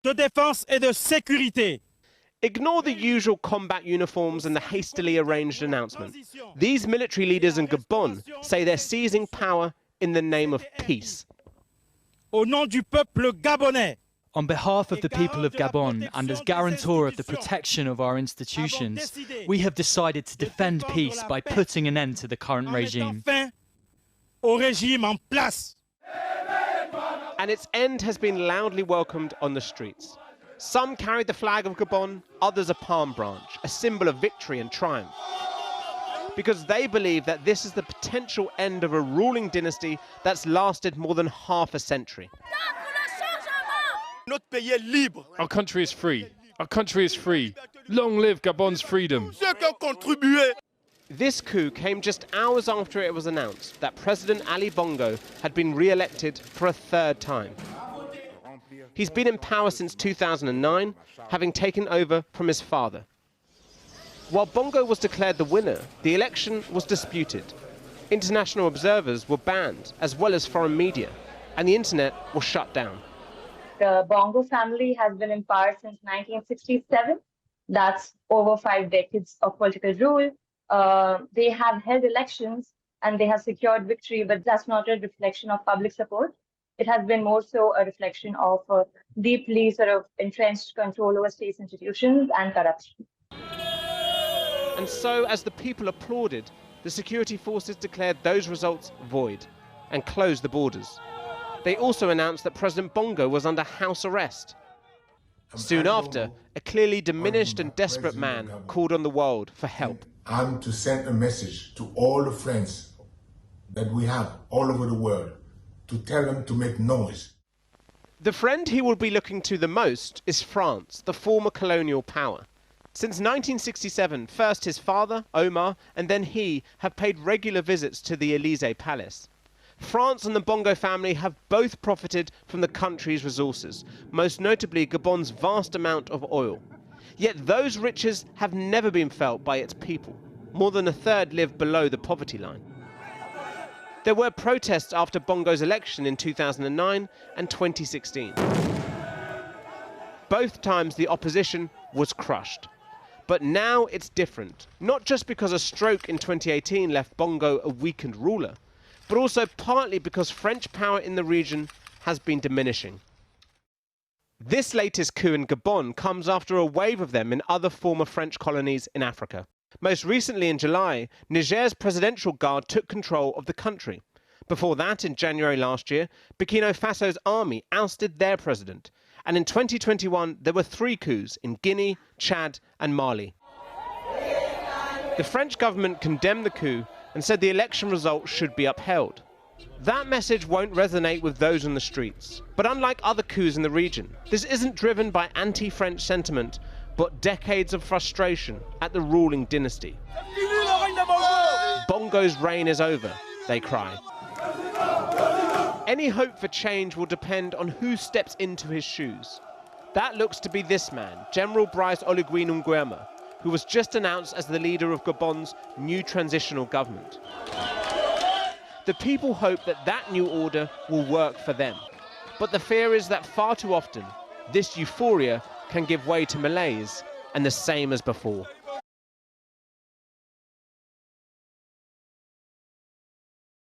de défense et de sécurité. Ignore the usual combat uniforms and the hastily arranged announcement. These military leaders in Gabon say they're seizing power in the name of peace. Au nom du peuple gabonais. On behalf of the people of Gabon and as guarantor of the protection of our institutions, we have decided to defend peace by putting an end to the current regime. And its end has been loudly welcomed on the streets. Some carried the flag of Gabon, others a palm branch, a symbol of victory and triumph. Because they believe that this is the potential end of a ruling dynasty that's lasted more than half a century. Our country is free. Our country is free. Long live Gabon's freedom. This coup came just hours after it was announced that President Ali Bongo had been re-elected for a third time. He's been in power since 2009, having taken over from his father. While Bongo was declared the winner, the election was disputed. International observers were banned, as well as foreign media, and the internet was shut down. The Bongo family has been in power since 1967. That's over 5 decades of political rule. They have held elections and they have secured victory, but that's not a reflection of public support. It has been more so a reflection of deeply sort of entrenched control over state institutions and corruption. And so, as the people applauded, the security forces declared those results void and closed the borders. They also announced that President Bongo was under house arrest. Soon after, a clearly diminished and desperate man called on the world for help. I'm to send a message to all the friends that we have all over the world to tell them to make noise. The friend he will be looking to the most is France, the former colonial power. Since 1967, first his father, Omar, and then he have paid regular visits to the Élysée Palace. France and the Bongo family have both profited from the country's resources, most notably Gabon's vast amount of oil. Yet those riches have never been felt by its people. More than a third live below the poverty line. There were protests after Bongo's election in 2009 and 2016. Both times the opposition was crushed. But now it's different, not just because a stroke in 2018 left Bongo a weakened ruler, but also partly because French power in the region has been diminishing. This latest coup in Gabon comes after a wave of them in other former French colonies in Africa. Most recently in July, Niger's presidential guard took control of the country. Before that, in January last year, Burkina Faso's army ousted their president. And in 2021, there were 3 coups in Guinea, Chad and Mali. The French government condemned the coup and said the election results should be upheld. That message won't resonate with those on the streets. But unlike other coups in the region, this isn't driven by anti-French sentiment, but decades of frustration at the ruling dynasty. Bongo's reign is over, they cry. Any hope for change will depend on who steps into his shoes. That looks to be this man, General Brice Oligui Nguema, who was just announced as the leader of Gabon's new transitional government. The people hope that that new order will work for them. But the fear is that far too often, this euphoria can give way to malaise and the same as before.